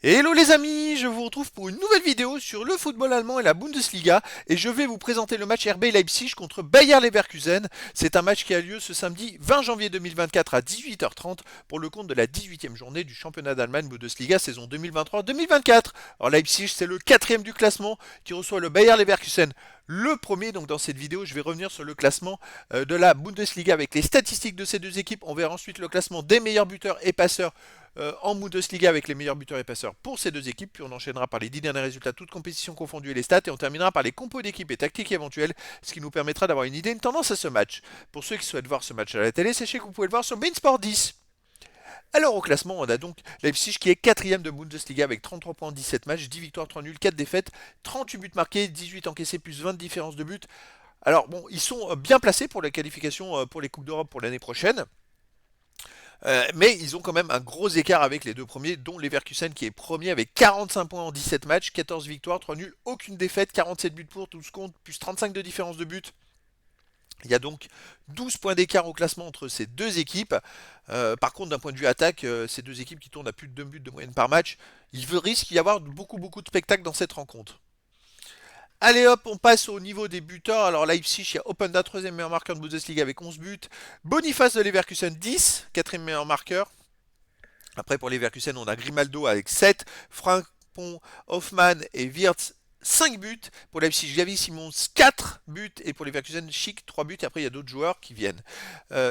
Hello les amis, je vous retrouve pour une nouvelle vidéo sur le football allemand et la Bundesliga et je vais vous présenter le match RB Leipzig contre Bayer Leverkusen. C'est un match qui a lieu ce samedi 20 janvier 2024 à 18h30 pour le compte de la 18e journée du championnat d'Allemagne Bundesliga saison 2023-2024. Alors Leipzig c'est le quatrième du classement qui reçoit le Bayer Leverkusen. Le premier, donc dans cette vidéo, je vais revenir sur le classement de la Bundesliga avec les statistiques de ces deux équipes. On verra ensuite le classement des meilleurs buteurs et passeurs en Bundesliga avec les meilleurs buteurs et passeurs pour ces deux équipes. Puis on enchaînera par les 10 derniers résultats, toutes compétitions confondues et les stats. Et on terminera par les compos d'équipes et tactiques éventuelles, ce qui nous permettra d'avoir une idée, une tendance à ce match. Pour ceux qui souhaitent voir ce match à la télé, sachez que vous pouvez le voir sur Beansport 10. Alors au classement, on a donc Leipzig qui est quatrième de Bundesliga avec 33 points en 17 matchs, 10 victoires, 3 nuls, 4 défaites, 38 buts marqués, 18 encaissés plus 20 de différence de but. Alors bon, ils sont bien placés pour la qualification pour les Coupes d'Europe pour l'année prochaine. Mais ils ont quand même un gros écart avec les deux premiers, dont Leverkusen qui est premier avec 45 points en 17 matchs, 14 victoires, 3 nuls, aucune défaite, 47 buts pour, 12 contre, plus 35 de différence de but. Il y a donc 12 points d'écart au classement entre ces deux équipes. Par contre, d'un point de vue attaque, ces deux équipes qui tournent à plus de 2 buts de moyenne par match, il risque d'y avoir beaucoup de spectacles dans cette rencontre. Allez hop, on passe au niveau des buteurs. Alors Leipzig, il y a Openda, troisième meilleur marqueur de Bundesliga avec 11 buts. Boniface de Leverkusen, 10, quatrième meilleur marqueur. Après pour Leverkusen, on a Grimaldo avec 7, Frimpong, Hoffmann et Wirtz 5 buts. Pour Leipzig, Xavi Simons 4 buts. Et pour Leverkusen, Schick 3 buts. Et après, il y a d'autres joueurs qui viennent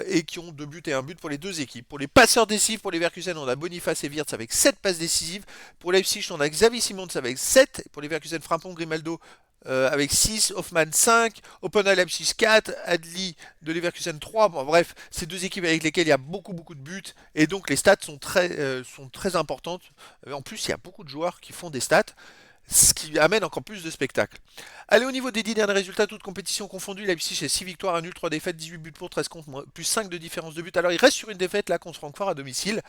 et qui ont 2 buts et 1 but pour les deux équipes. Pour les passeurs décisifs, pour Leverkusen, on a Boniface et Wirtz avec 7 passes décisives. Pour Leipzig, on a Xavi Simons avec 7. Et pour Leverkusen, Frimpong, Grimaldo avec 6, Hoffmann 5, Openda Leipzig 4, Adli de Leverkusen 3. Bon, bref, c'est deux équipes avec lesquelles il y a beaucoup de buts et donc les stats sont très importantes. En plus, il y a beaucoup de joueurs qui font des stats, ce qui amène encore plus de spectacles. Allez, au niveau des 10 derniers résultats, toutes compétitions confondues, Leipzig c'est 6 victoires, 1 nul, 3 défaites, 18 buts pour, 13 contre, plus 5 de différence de but. Alors il reste sur une défaite là contre Francfort à domicile.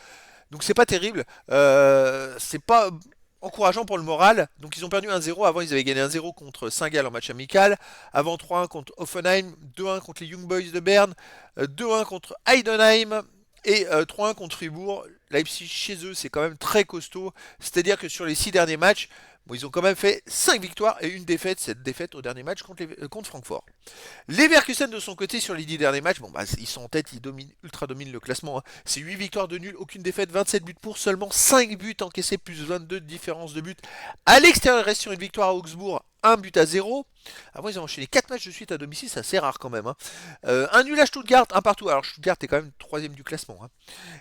Donc c'est pas terrible. C'est pas encourageant pour le moral. Donc ils ont perdu 1-0. Avant ils avaient gagné 1-0 contre Saint-Gall en match amical. Avant 3-1 contre Hoffenheim. 2-1 contre les Young Boys de Berne. 2-1 contre Heidenheim. Et 3-1 contre Fribourg. Leipzig chez eux c'est quand même très costaud. C'est-à-dire que sur les 6 derniers matchs, bon, ils ont quand même fait 5 victoires et une défaite. Cette défaite au dernier match contre Francfort. Leverkusen de son côté sur les 10 derniers matchs, bon bah ils sont en tête, ils ultra dominent le classement. Hein. C'est 8 victoires de nul, aucune défaite, 27 buts pour, seulement 5 buts encaissés, plus 22 de différence de but. À l'extérieur, il reste sur une victoire à Augsbourg, 1 but à 0. Avant, ils ont enchaîné 4 matchs de suite à domicile, c'est assez rare quand même. Hein. Un nul à Stuttgart, un partout. Alors Stuttgart est quand même 3ème du classement. Hein.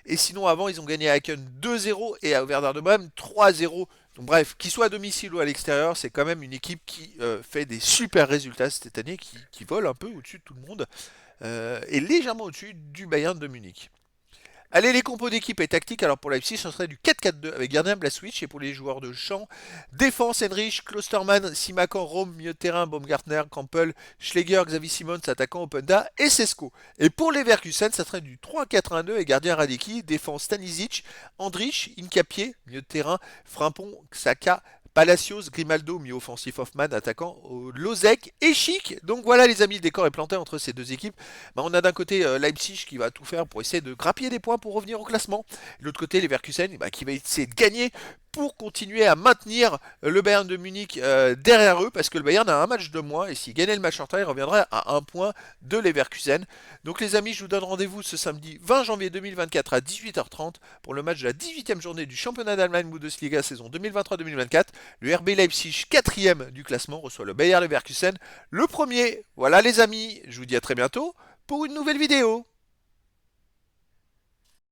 Et sinon, avant, ils ont gagné à Aachen 2-0 et à Werder de Brême 3-0. Donc bref, qu'il soit à domicile ou à l'extérieur, c'est quand même une équipe qui fait des super résultats cette année, qui vole un peu au-dessus de tout le monde, et légèrement au-dessus du Bayern de Munich. Allez, les compos d'équipe et tactique. Alors pour Leipzig, ce serait du 4-4-2 avec gardien Blaswich. Et pour les joueurs de champ, défense Henrich, Klostermann, Simakan, Rome, milieu de terrain, Baumgartner, Campbell, Schläger, Xavi Simons, attaquant Openda et Sesko. Et pour les Leverkusen, ça serait du 3-4-1-2 avec gardien Radicki, défense Stanisic, Andrich, Incapié, milieu de terrain, Frimpong, Xhaka, Palacios, Grimaldo, milieu offensif, Hoffmann, attaquant, Lozek et Schick. Donc voilà les amis, le décor est planté entre ces deux équipes. Bah, on a d'un côté Leipzig qui va tout faire pour essayer de grappiller des points pour revenir au classement. De l'autre côté, Leverkusen qui va essayer de gagner pour continuer à maintenir le Bayern de Munich derrière eux, parce que le Bayern a un match de moins, et s'il gagnait le match en retard, il reviendrait à un point de Leverkusen. Donc les amis, je vous donne rendez-vous ce samedi 20 janvier 2024 à 18h30 pour le match de la 18e journée du championnat d'Allemagne Bundesliga saison 2023-2024. Le RB Leipzig, 4ème du classement, reçoit le Bayer Leverkusen, le premier. Voilà les amis, je vous dis à très bientôt pour une nouvelle vidéo.